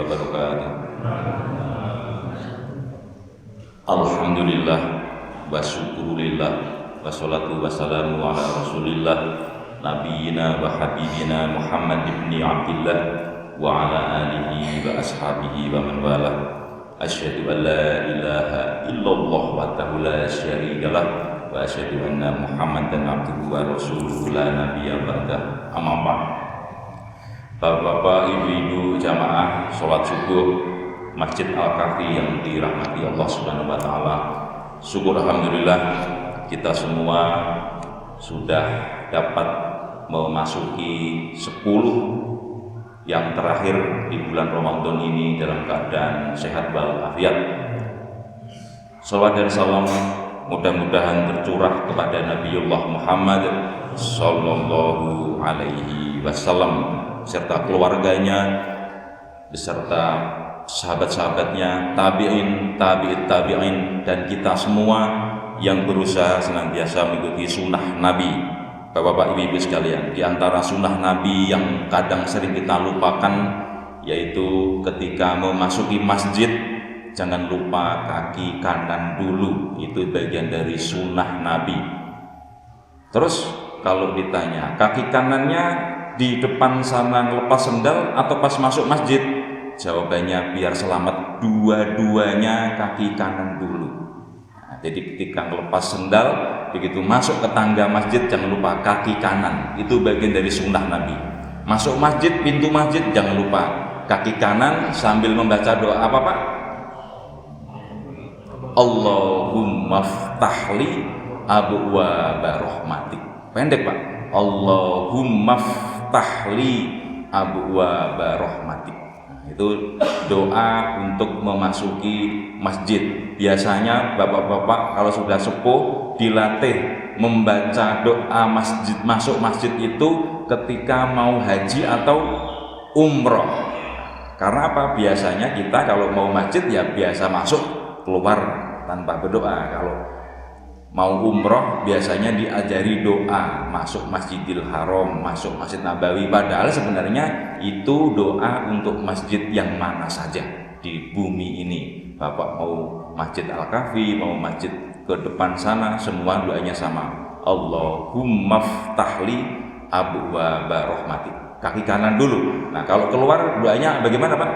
wabarakatuh. Alhamdulillah wa syukurulillah wassalatu wassalamu ala rasulillah nabiyina wa habibina Muhammad ibn Abdillah wa ala alihi wa ashabihi wa man wala. Asyhadu an la ilaha illallah wahdahu la syarikalah wa asyhadu anna Muhammadan abduhu wa rasuluhu la nabiyya ba'dah. Amma ba'd. Bapak-bapak, ibu-ibu jamaah sholat subuh Masjid Al-Kahfi yang dirahmati Allah Subhanahu wa taala. Syukur alhamdulillah kita semua sudah dapat memasuki 10 yang terakhir di bulan Ramadan ini dalam keadaan sehat walafiat. Shalawat dan salam mudah-mudahan tercurah kepada Nabiullah Muhammad sallallahu alaihi wasallam serta keluarganya beserta sahabat-sahabatnya, tabi'in, tabi'in, dan kita semua yang berusaha senantiasa mengikuti sunnah Nabi. Bapak-bapak, ibu-ibu sekalian, di antara sunnah Nabi yang kadang sering kita lupakan yaitu ketika memasuki masjid jangan lupa kaki kanan dulu, itu bagian dari sunnah Nabi. Terus kalau ditanya kaki kanannya di depan sana ngelepas sendal atau pas masuk masjid, jawabannya biar selamat dua-duanya kaki kanan dulu. Nah, jadi ketika ngelepas sendal begitu masuk ke tangga masjid jangan lupa kaki kanan, itu bagian dari sunnah Nabi. Masuk masjid, pintu masjid jangan lupa kaki kanan sambil membaca doa apa Pak? Allahumma ftahli abwaaba rahmatik. Pendek Pak. Allahumma ftahli abwaaba rahmatik. Itu doa untuk memasuki masjid. Biasanya bapak-bapak kalau sudah sepuh dilatih membaca doa masjid, masuk masjid itu ketika mau haji atau umroh. Karena apa? Biasanya kita kalau mau masjid ya biasa masuk keluar tanpa berdoa. Kalau mau umroh biasanya diajari doa masuk Masjidil Haram, masuk Masjid Nabawi, padahal sebenarnya itu doa untuk masjid yang mana saja di bumi ini. Bapak mau Masjid Al-Kahfi, mau masjid ke depan sana, semua doanya sama. Allahumma ftahli abwaaba rahmatik. Kaki kanan dulu. Nah, kalau keluar doanya bagaimana Pak?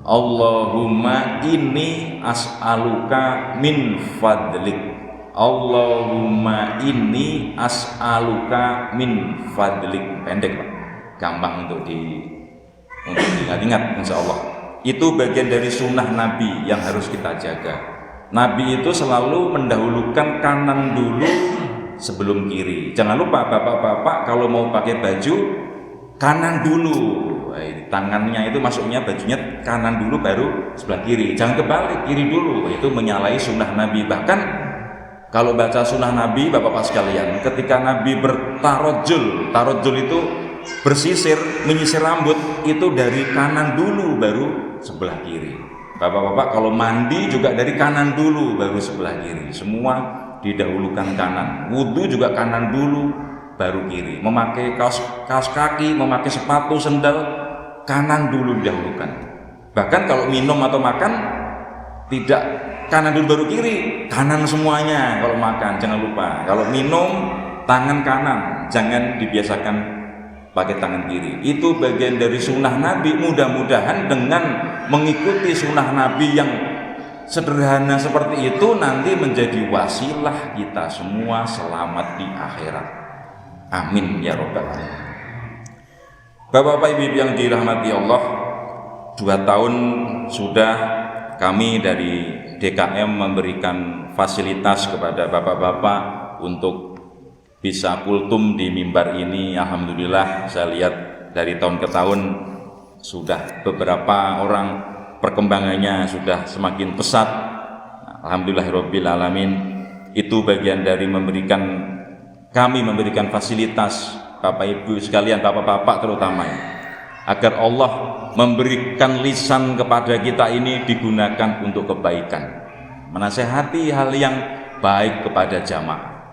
Allahumma inni as'aluka min fadlik. Allahumma inni as'aluka min fadlik. Pendek Pak, gampang untuk diingat-ingat insya Allah. Itu bagian dari sunnah Nabi yang harus kita jaga. Nabi itu selalu mendahulukan kanan dulu sebelum kiri. Jangan lupa bapak-bapak kalau mau pakai baju kanan dulu. Tangannya itu masuknya bajunya kanan dulu baru sebelah kiri, jangan kebalik, kiri dulu. Itu menyalahi sunnah Nabi. Bahkan kalau baca sunnah Nabi bapak-bapak sekalian, ketika Nabi bertarojul, tarojul itu bersisir, menyisir rambut, itu dari kanan dulu baru sebelah kiri. Bapak-bapak kalau mandi juga dari kanan dulu baru sebelah kiri. Semua didahulukan kanan. Wudhu juga kanan dulu baru kiri. Memakai kaos kaki, memakai sepatu, sendal, kanan dulu didahulukan. Bahkan kalau minum atau makan tidak kanan dulu baru kiri, kanan semuanya kalau makan. Jangan lupa kalau minum tangan kanan, jangan dibiasakan pakai tangan kiri. Itu bagian dari sunnah Nabi. Mudah-mudahan dengan mengikuti sunnah Nabi yang sederhana seperti itu nanti menjadi wasilah kita semua selamat di akhirat. Amin ya robbal alamin. Bapak-bapak, ibu-ibu yang dirahmati Allah, 2 tahun sudah kami dari DKM memberikan fasilitas kepada bapak-bapak untuk bisa kultum di mimbar ini. Alhamdulillah, saya lihat dari tahun ke tahun sudah beberapa orang perkembangannya sudah semakin pesat. Alhamdulillahirabbil alamin. Itu bagian dari kami memberikan fasilitas Bapak Ibu sekalian, bapak-bapak terutama ya, agar Allah memberikan lisan kepada kita ini digunakan untuk kebaikan, menasehati hal yang baik kepada jamaah.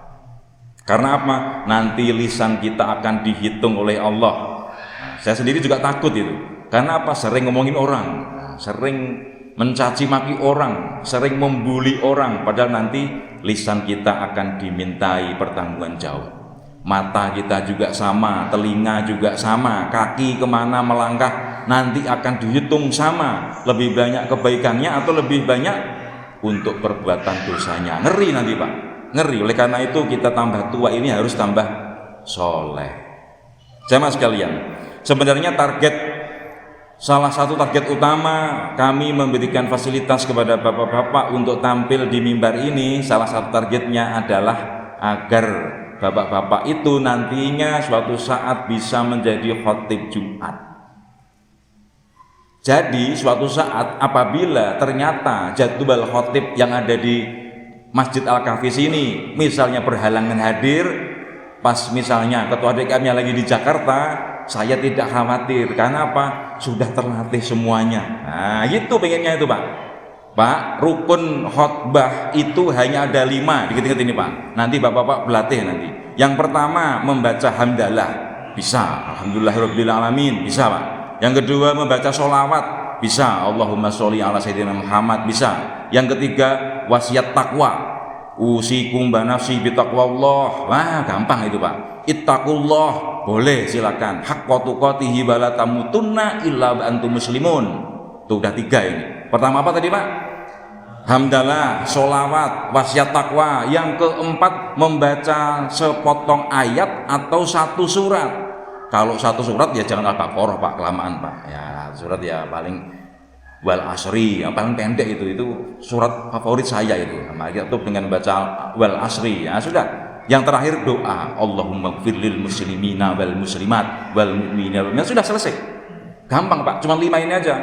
Karena apa? Nanti lisan kita akan dihitung oleh Allah. Saya sendiri juga takut itu. Karena apa? Sering ngomongin orang, sering mencaci maki orang, sering membuli orang, padahal nanti lisan kita akan dimintai pertanggungan jawab. Mata kita juga sama, telinga juga sama, kaki kemana melangkah nanti akan dihitung sama, lebih banyak kebaikannya atau lebih banyak untuk perbuatan dosanya. Ngeri nanti Pak, ngeri. Oleh karena itu kita tambah tua ini harus tambah soleh. Jamaah sekalian, sebenarnya salah satu target utama kami memberikan fasilitas kepada bapak-bapak untuk tampil di mimbar ini, salah satu targetnya adalah agar bapak-bapak itu nantinya suatu saat bisa menjadi khotib Jumat. Jadi suatu saat apabila ternyata jadwal khotib yang ada di Masjid Al-Kahfi ini misalnya berhalangan hadir, pas misalnya ketua DKM lagi di Jakarta, saya tidak khawatir. Karena apa? Sudah terlatih semuanya. Nah itu pengennya itu Pak. Pak, rukun khotbah itu hanya ada 5. Dikit-dikit ini Pak, nanti bapak-bapak berlatih nanti. Yang pertama membaca hamdalah, bisa. Alhamdulillahirabbil alamin, bisa Pak. Yang kedua membaca sholawat, bisa. Allahumma sholli ala sayyidina Muhammad, bisa. Yang ketiga wasiat takwa, usikum banafsi bitaqwallah. Wah gampang itu Pak. Ittaqullah, boleh silakan. Haqqa tuqatihi wa la tamutunna illa wa antum muslimun. Tuh udah 3 ini. Pertama apa tadi Pak? Hamdalah, sholawat, wasiat takwa. Yang keempat membaca sepotong ayat atau satu surat. Kalau satu surat ya jangan Al-Baqarah Pak, kelamaan Pak. Ya surat ya paling Wal Asri, yang paling pendek itu surat favorit saya itu. Maka itu dengan baca Wal Asri, ya sudah. Yang terakhir doa, Allahumma gfir lil muslimina wal muslimat wal mu'minina wal mu'minat. Sudah selesai. Gampang Pak, cuma 5 ini aja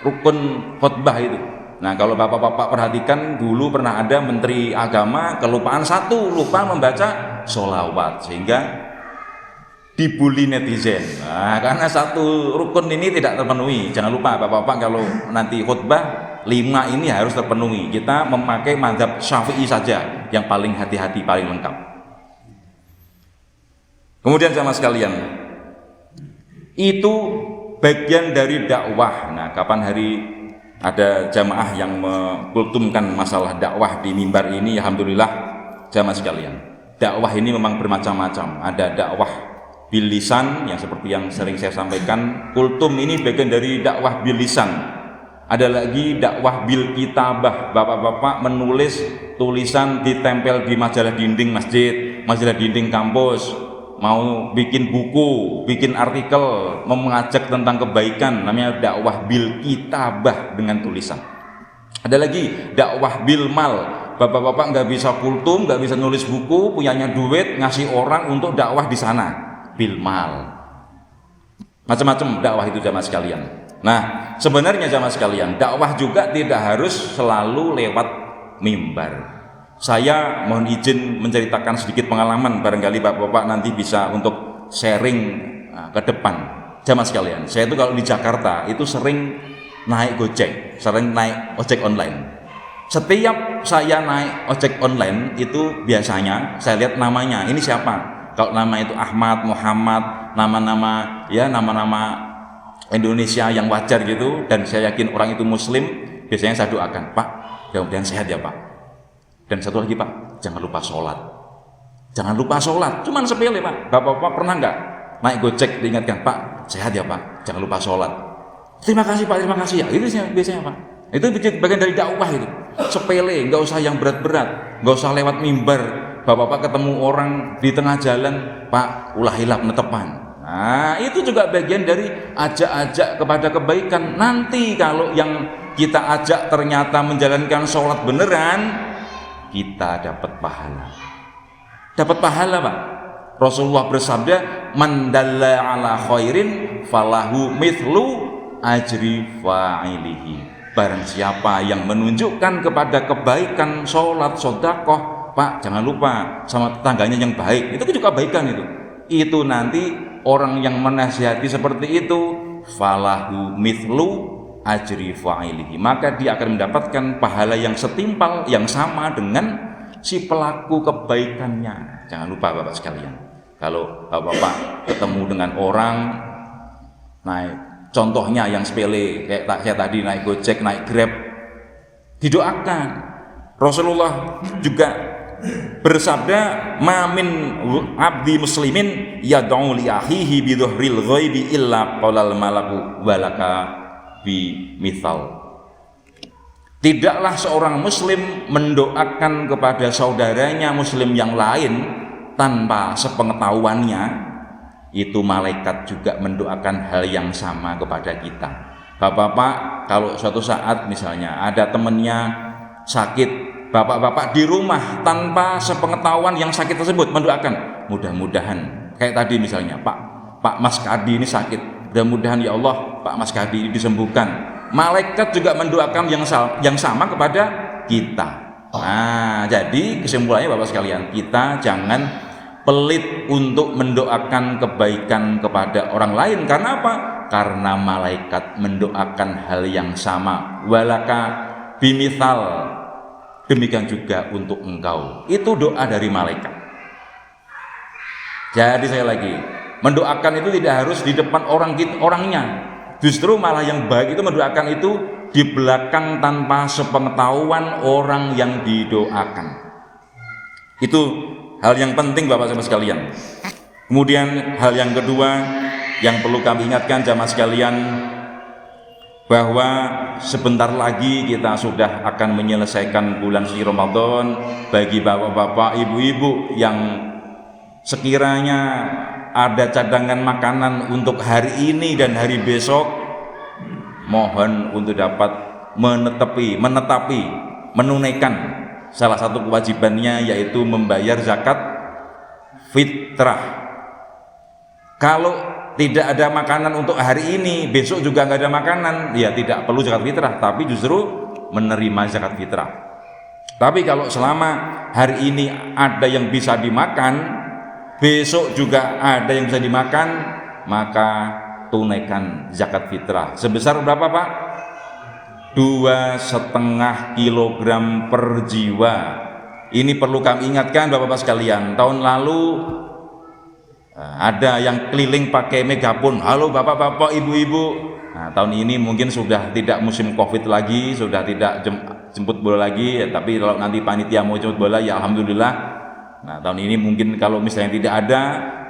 rukun khutbah itu. Nah kalau bapak-bapak perhatikan, dulu pernah ada menteri agama kelupaan satu, lupa membaca sholawat, sehingga dibully netizen. Nah, karena satu rukun ini tidak terpenuhi. Jangan lupa bapak-bapak kalau nanti khutbah 5 ini harus terpenuhi. Kita memakai mazhab Syafi'i saja yang paling hati-hati, paling lengkap. Kemudian sama sekalian, itu bagian dari dakwah. Nah, kapan hari ada jamaah yang mengkultumkan masalah dakwah di mimbar ini, alhamdulillah jamaah sekalian. Dakwah ini memang bermacam-macam. Ada dakwah bil lisan yang seperti yang sering saya sampaikan. Kultum ini bagian dari dakwah bil lisan. Ada lagi dakwah bil kitabah. Bapak-bapak menulis tulisan ditempel di majalah dinding masjid, majalah dinding kampus, mau bikin buku, bikin artikel, mengajak tentang kebaikan, namanya dakwah bil kitabah dengan tulisan. Ada lagi dakwah bil mal. Bapak-bapak nggak bisa kultum, nggak bisa nulis buku, punyanya duit, ngasih orang untuk dakwah di sana, bil mal. Macam-macam dakwah itu jamaah sekalian. Nah, sebenarnya jamaah sekalian, dakwah juga tidak harus selalu lewat mimbar. Saya mohon izin menceritakan sedikit pengalaman, barangkali bapak-bapak nanti bisa untuk sharing ke depan. Jamaah sekalian, saya itu kalau di Jakarta itu sering naik Gojek, sering naik ojek online. Setiap saya naik ojek online itu biasanya saya lihat namanya, ini siapa? Kalau nama itu Ahmad, Muhammad, nama-nama Indonesia yang wajar gitu, dan saya yakin orang itu muslim, biasanya saya doakan, Pak, mudah-mudahan sehat ya Pak. Dan satu lagi Pak, jangan lupa sholat. Jangan lupa sholat, cuman sepele Pak. Bapak-bapak pernah nggak naik Gojek diingatkan, Pak, sehat ya Pak, jangan lupa sholat. Terima kasih Pak, terima kasih ya. Itu biasanya Pak. Itu bagian dari dakwah itu. Sepele, nggak usah yang berat-berat, nggak usah lewat mimbar. Bapak-bapak ketemu orang di tengah jalan, Pak, ulahilah penetepan. Nah, itu juga bagian dari ajak-ajak kepada kebaikan. Nanti kalau yang kita ajak ternyata menjalankan sholat beneran, kita dapat pahala. Dapat pahala Pak. Rasulullah bersabda, man dalla ala khairin falahu mithlu ajri fa'ilihi. Barang siapa yang menunjukkan kepada kebaikan, sholat, sedekah, Pak, jangan lupa sama tetangganya yang baik. Itu juga kebaikan itu. Itu nanti orang yang menasihati seperti itu, falahu mithlu ajri fa'ilihi, maka dia akan mendapatkan pahala yang setimpal, yang sama dengan si pelaku kebaikannya. Jangan lupa Bapak sekalian, kalau Bapak ketemu dengan orang naik Contohnya yang sepele kayak tadi naik Gojek, naik Grab, didoakan. Rasulullah juga bersabda, "Ma min abdi muslimin yad'u li akhihi bi dhuhril ghaibi illa qalal malaku walaka bi mithal." Tidaklah seorang muslim mendoakan kepada saudaranya muslim yang lain tanpa sepengetahuannya, itu malaikat juga mendoakan hal yang sama kepada kita. Bapak-bapak, kalau suatu saat misalnya ada temannya sakit, bapak-bapak di rumah tanpa sepengetahuan yang sakit tersebut mendoakan, mudah-mudahan kayak tadi misalnya Pak Mas Kadi ini sakit, mudah-mudahan ya Allah Pak Mas Kadi ini disembuhkan. Malaikat juga mendoakan yang sama kepada kita. Nah, jadi kesimpulannya Bapak sekalian, kita jangan pelit untuk mendoakan kebaikan kepada orang lain. Karena apa? Karena malaikat mendoakan hal yang sama. Walaka bimithal, demikian juga untuk engkau. Itu doa dari malaikat. Jadi saya lagi, mendoakan itu tidak harus di depan orangnya. Justru malah yang baik itu mendoakan itu di belakang tanpa sepengetahuan orang yang didoakan. Itu hal yang penting Bapak-Bapak sekalian. Kemudian hal yang kedua yang perlu kami ingatkan jamaah sekalian, bahwa sebentar lagi kita sudah akan menyelesaikan bulan suci Ramadan. Bagi bapak-bapak, ibu-ibu yang sekiranya ada cadangan makanan untuk hari ini dan hari besok, mohon untuk dapat menunaikan salah satu kewajibannya, yaitu membayar zakat fitrah. Kalau tidak ada makanan untuk hari ini, besok juga nggak ada makanan, ya tidak perlu zakat fitrah, tapi justru menerima zakat fitrah. Tapi kalau selama hari ini ada yang bisa dimakan, besok juga ada yang bisa dimakan, maka tunaikan zakat fitrah. Sebesar berapa Pak? 2,5 kilogram per jiwa. Ini perlu kami ingatkan Bapak-Bapak sekalian. Tahun lalu ada yang keliling pakai megapon, halo bapak-bapak, ibu-ibu. Nah, tahun ini mungkin sudah tidak musim Covid lagi, sudah tidak jemput bola lagi, ya, tapi kalau nanti panitia mau jemput bola, ya alhamdulillah. Nah, tahun ini mungkin kalau misalnya tidak ada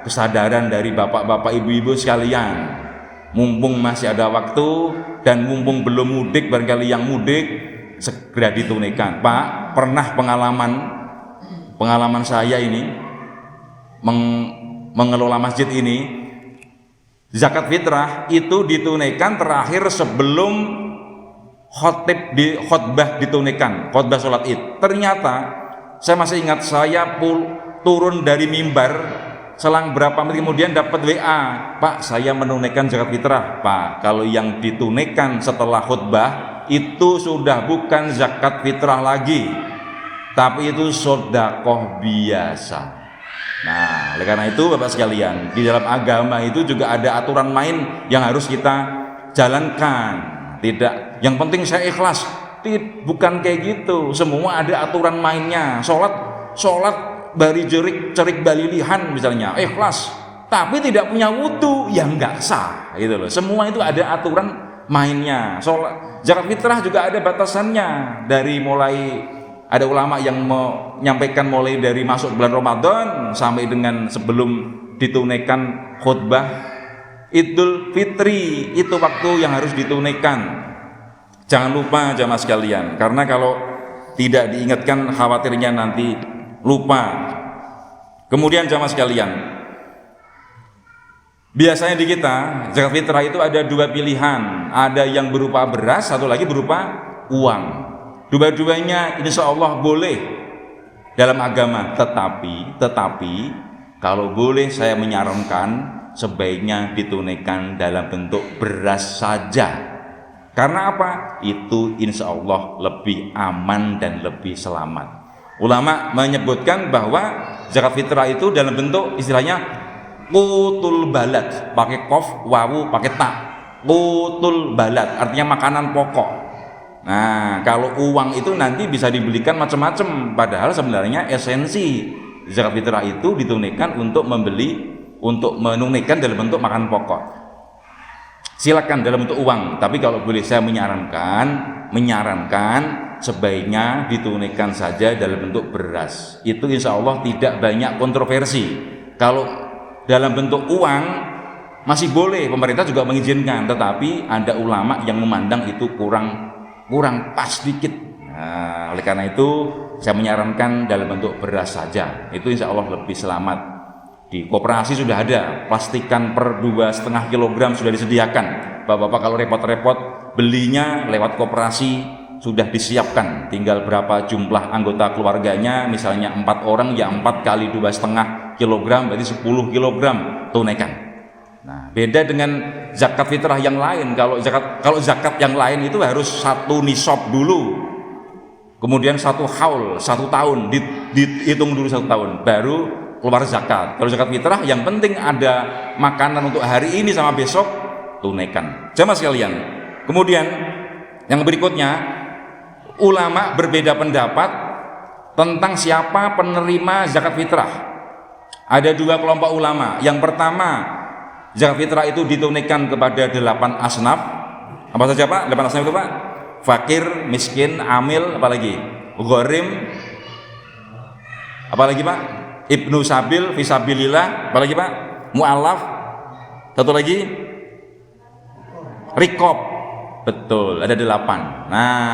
kesadaran dari bapak-bapak, ibu-ibu sekalian, mumpung masih ada waktu dan mumpung belum mudik, barangkali yang mudik segera ditunaikan. Pak, pernah pengalaman saya ini mengelola masjid ini, zakat fitrah itu ditunaikan terakhir sebelum khotbah ditunaikan, khotbah sholat id. Ternyata saya masih ingat, saya turun dari mimbar, selang berapa menit kemudian dapat WA, Pak, saya menunaikan zakat fitrah. Pak, kalau yang ditunaikan setelah khutbah itu sudah bukan zakat fitrah lagi, tapi itu sedekah biasa. Nah, oleh karena itu Bapak sekalian, di dalam agama itu juga ada aturan main yang harus kita jalankan. Tidak, yang penting saya ikhlas. Bukan kayak gitu. Semua ada aturan mainnya. Sholat bari cerik balilihan misalnya, ikhlas, tapi tidak punya wudu, ya nggak sah, gitu loh. Semua itu ada aturan mainnya. Sholat, zakat fitrah juga ada batasannya. Dari mulai ada ulama yang menyampaikan mulai dari masuk bulan Ramadan sampai dengan sebelum ditunaikan khutbah Idul Fitri, itu waktu yang harus ditunaikan. Jangan lupa jamaah sekalian, karena kalau tidak diingatkan khawatirnya nanti lupa. Kemudian jamaah sekalian, biasanya di kita zakat fitrah itu ada dua pilihan, ada yang berupa beras, satu lagi berupa uang. Dua-duanya insya Allah boleh dalam agama, tetapi kalau boleh saya menyarankan sebaiknya ditunaikan dalam bentuk beras saja. Karena apa? Itu insya Allah lebih aman dan lebih selamat. Ulama menyebutkan bahwa zakat fitrah itu dalam bentuk istilahnya qutul balad, pakai qaf, wawu, pakai ta. Qutul balad artinya makanan pokok. Nah, kalau uang itu nanti bisa dibelikan macam-macam, padahal sebenarnya esensi zakat fitrah itu ditunaikan untuk menunaikan dalam bentuk makanan pokok. silakan dalam bentuk uang, tapi kalau boleh saya menyarankan sebaiknya ditunaikan saja dalam bentuk beras. Itu insya Allah tidak banyak kontroversi. Kalau dalam bentuk uang masih boleh, pemerintah juga mengizinkan, tetapi ada ulama yang memandang itu kurang pas dikit. Nah, oleh karena itu saya menyarankan dalam bentuk beras saja. Itu insya Allah lebih selamat. Di koperasi sudah ada plastikan per 2,5 kg sudah disediakan. Bapak-bapak kalau repot-repot belinya lewat koperasi sudah disiapkan. Tinggal berapa jumlah anggota keluarganya, misalnya 4 orang, ya 4 kali 2,5 kg berarti 10 kg tunaikan. Nah, beda dengan zakat fitrah yang lain. Kalau zakat yang lain itu harus 1 nisab dulu, kemudian 1 haul, 1 tahun, dihitung dulu 1 tahun, baru keluar zakat. Kalau zakat fitrah yang penting ada makanan untuk hari ini sama besok, tunaikan. Jamaah sekalian. Kemudian yang berikutnya, ulama berbeda pendapat tentang siapa penerima zakat fitrah. Ada 2 kelompok ulama. Yang pertama, zakat fitrah itu ditunaikan kepada 8 asnaf. Apa saja Pak? 8 asnaf itu Pak? Fakir, miskin, amil, apalagi? Gharim, apalagi Pak? Ibnu Sabil, Fisabilillah, apalagi Pak? Mu'alaf, satu lagi? Rikob, betul, ada 8. Nah,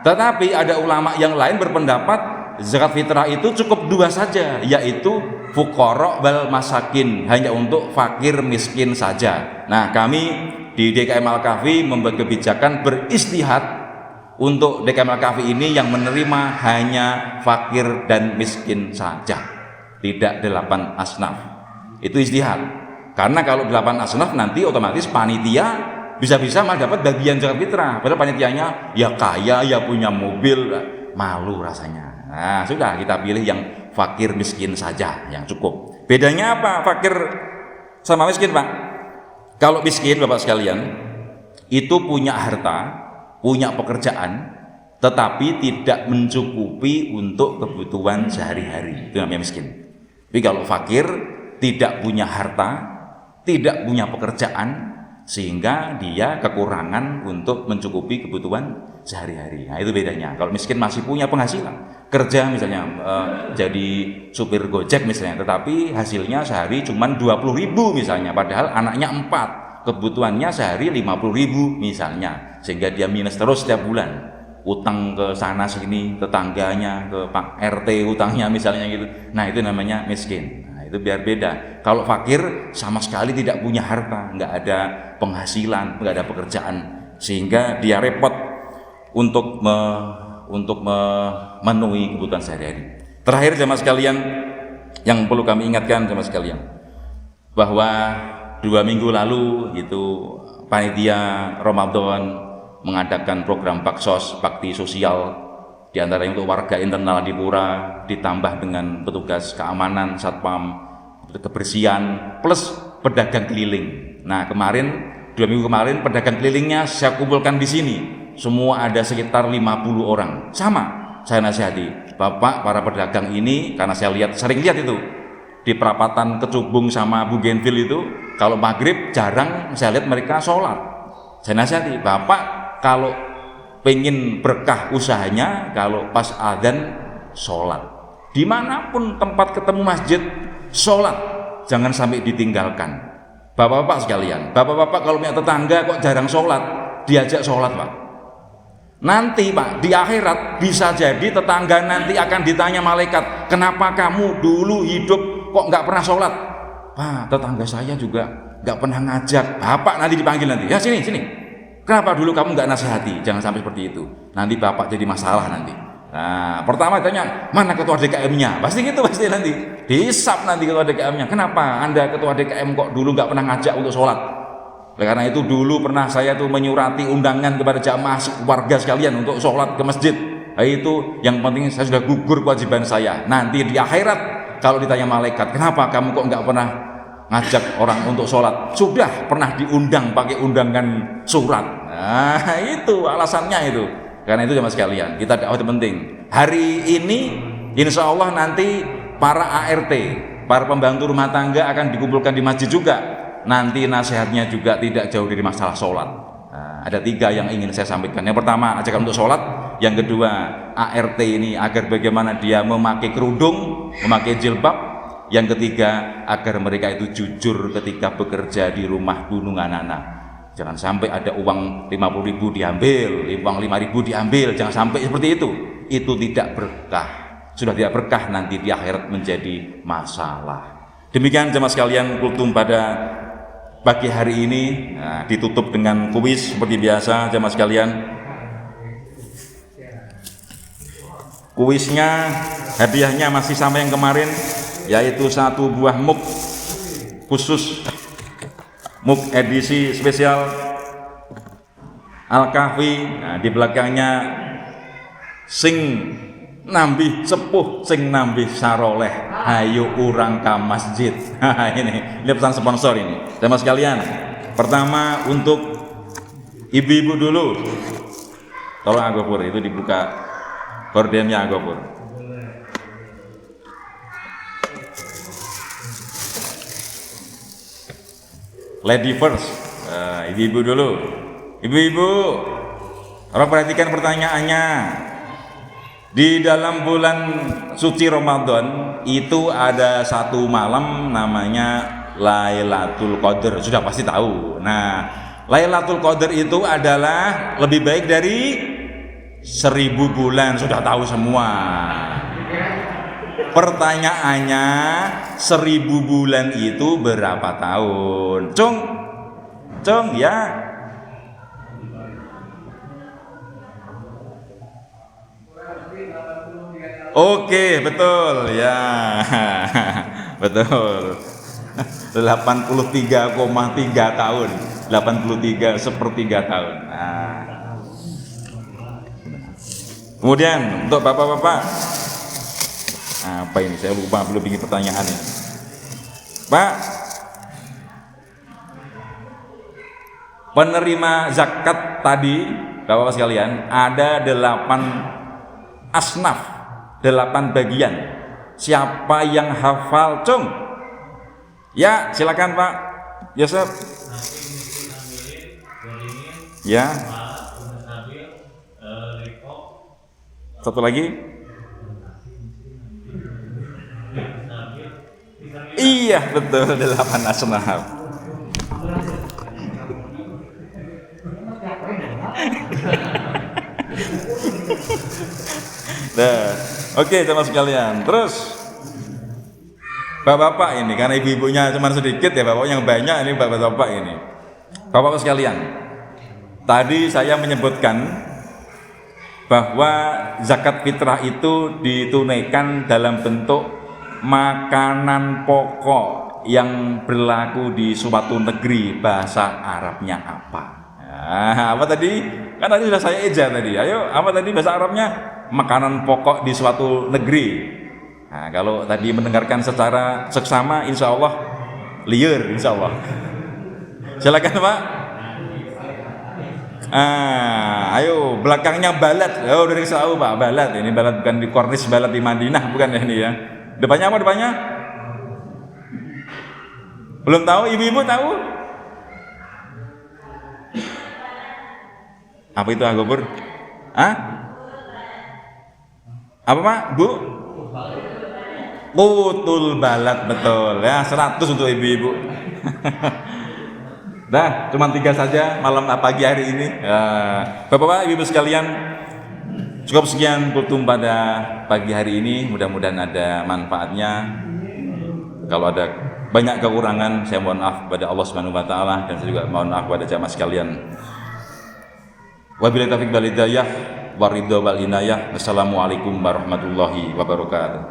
tetapi ada ulama yang lain berpendapat zakat fitrah itu cukup 2 saja, yaitu fuqara wal masakin, hanya untuk fakir miskin saja. Nah, kami di DKM Al-Kahfi membuat kebijakan beristihad untuk DKM Al-Kahfi ini yang menerima hanya fakir dan miskin saja, tidak 8 asnaf. Itu istihad. Karena kalau 8 asnaf nanti otomatis panitia bisa-bisa malah dapat bagian zakat fitrah, padahal panitianya ya kaya, ya punya mobil, malu rasanya. Nah, sudah kita pilih yang fakir miskin saja yang cukup. Bedanya apa fakir sama miskin Pak? Kalau miskin Bapak sekalian itu punya harta, punya pekerjaan, tetapi tidak mencukupi untuk kebutuhan sehari-hari, itu namanya miskin. Tapi kalau fakir tidak punya harta, tidak punya pekerjaan, sehingga dia kekurangan untuk mencukupi kebutuhan sehari-hari. Nah, itu bedanya. Kalau miskin masih punya penghasilan, kerja misalnya jadi supir Gojek misalnya, tetapi hasilnya sehari cuma 20.000 misalnya, padahal anaknya 4, kebutuhannya sehari 50.000 misalnya, sehingga dia minus terus setiap bulan, utang ke sana sini, tetangganya, ke Pak RT utangnya misalnya gitu. Nah, itu namanya miskin. Nah, itu biar beda. Kalau fakir sama sekali tidak punya harta, nggak ada penghasilan, nggak ada pekerjaan, sehingga dia repot untuk memenuhi kebutuhan sehari-hari. Terakhir jemaah sekalian, yang perlu kami ingatkan jemaah sekalian, bahwa 2 minggu lalu itu panitia Ramadan mengadakan program baksos, bakti sosial, diantaranya untuk warga internal di Pura, ditambah dengan petugas keamanan, satpam, kebersihan, plus pedagang keliling. Nah, kemarin 2 minggu kemarin pedagang kelilingnya saya kumpulkan di sini. Semua ada sekitar 50 orang. Sama, saya nasihati, Bapak para pedagang ini, karena saya sering lihat itu di perapatan Kecubung sama Bougainville itu, kalau maghrib jarang saya lihat mereka sholat. Saya nasihati, Bapak kalau pengen berkah usahanya, kalau pas adzan sholat. Dimanapun tempat ketemu masjid, sholat, jangan sampai ditinggalkan. Bapak-bapak sekalian, bapak-bapak kalau punya tetangga kok jarang sholat, diajak sholat Pak. Nanti Pak, di akhirat bisa jadi tetangga nanti akan ditanya malaikat, kenapa kamu dulu hidup kok nggak pernah sholat? Pak, tetangga saya juga nggak pernah ngajak. Bapak nanti dipanggil nanti, ya sini, kenapa dulu kamu nggak nasihati? Jangan sampai seperti itu, nanti Bapak jadi masalah nanti. Nah, pertama tanya, mana ketua DKM-nya? Pasti gitu, pasti nanti dihisap nanti ketua DKM-nya. Kenapa Anda ketua DKM kok dulu nggak pernah ngajak untuk sholat? Karena itu dulu pernah saya tuh menyurati undangan kepada jamaah warga sekalian untuk sholat ke masjid. Nah, itu yang penting saya sudah gugur kewajiban saya. Nanti di akhirat kalau ditanya malaikat, kenapa kamu kok nggak pernah ngajak orang untuk sholat? Sudah pernah diundang pakai undangan surat. Nah, itu alasannya itu. Karena itu jemaah sekalian, kita dakwah itu penting. Hari ini insya Allah nanti para ART, para pembantu rumah tangga akan dikumpulkan di masjid juga. nanti nasihatnya juga tidak jauh dari masalah sholat. Nah, ada 3 yang ingin saya sampaikan. Yang pertama, ajakan untuk sholat. Yang kedua, ART ini agar bagaimana dia memakai kerudung, memakai jilbab. Yang ketiga, agar mereka itu jujur ketika bekerja di rumah gunung anak-anak. Jangan sampai ada uang 50.000 diambil, uang 5.000 diambil, jangan sampai seperti itu. Itu tidak berkah. Sudah tidak berkah, nanti di akhirat menjadi masalah. Demikian jemaah sekalian kultum pada pagi hari ini. Nah, ditutup dengan kuis seperti biasa jemaah sekalian. Kuisnya, hadiahnya masih sama yang kemarin, yaitu 1 buah mug khusus, mug edisi spesial Al-Kahfi. Nah, di belakangnya sing nambih sepuh, sing nambih saroleh, hayu urang ka masjid. Ini pesan sponsor ini. Teman sekalian, pertama untuk ibu-ibu dulu. Tolong Agopur itu dibuka gordennya Agopur. Lady first, ibu-ibu dulu. Ibu-ibu, tolong perhatikan pertanyaannya. Di dalam bulan suci Ramadan itu ada 1 malam namanya Lailatul Qadar. Sudah pasti tahu. Nah, Lailatul Qadar itu adalah lebih baik dari 1000 bulan. Sudah tahu semua. Pertanyaannya, 1000 bulan itu berapa tahun? Cung ya. Oke, betul ya. Betul. 83,3 tahun. 83 sepertiga tahun. Nah. Kemudian untuk bapak-bapak, apa ini? Saya lupa, belum bikin pertanyaan ini. Pak, penerima zakat tadi, bapak-bapak sekalian, ada 8 asnaf, 8 bagian. Siapa yang hafal, Cung? Ya, silakan Pak Yosef. Ya. Satu lagi. Iya, betul, 8 asnaf. Nah, oke teman sekalian. Terus bapak-bapak ini, karena ibu-ibunya cuma sedikit ya, bapak yang banyak ini bapak-bapak ini. Bapak-bapak sekalian, tadi saya menyebutkan bahwa zakat fitrah itu ditunaikan dalam bentuk makanan pokok yang berlaku di suatu negeri. Bahasa Arabnya apa? Nah, apa tadi? Kan tadi sudah saya eja tadi. Ayo, apa tadi bahasa Arabnya? Makanan pokok di suatu negeri. Nah, kalau tadi mendengarkan secara seksama, insya Allah liar, insya Allah. Silakan Pak. Ayo, belakangnya balat. Oh, dari tahu Pak, balat. Ini balat bukan di kornis balat di Madinah, bukan ya ini ya. Depannya apa depannya? Belum tahu? Ibu-ibu tahu? Apa itu Agopur? Apa Pak? Bu? Putul balat, betul ya. 100 untuk ibu-ibu. Dah, cuma 3 saja malam pagi hari ini. Bapak-bapak, ibu-ibu sekalian, cukup sekian kultum pada pagi hari ini. Mudah-mudahan ada manfaatnya. Kalau ada banyak kekurangan, saya mohon maaf kepada Allah Subhanahu wa taala, dan saya juga mohon maaf kepada jamaah sekalian. Wabillahi taufiq wal hidayah, waridho wal inayah. Wassalamualaikum warahmatullahi wabarakatuh.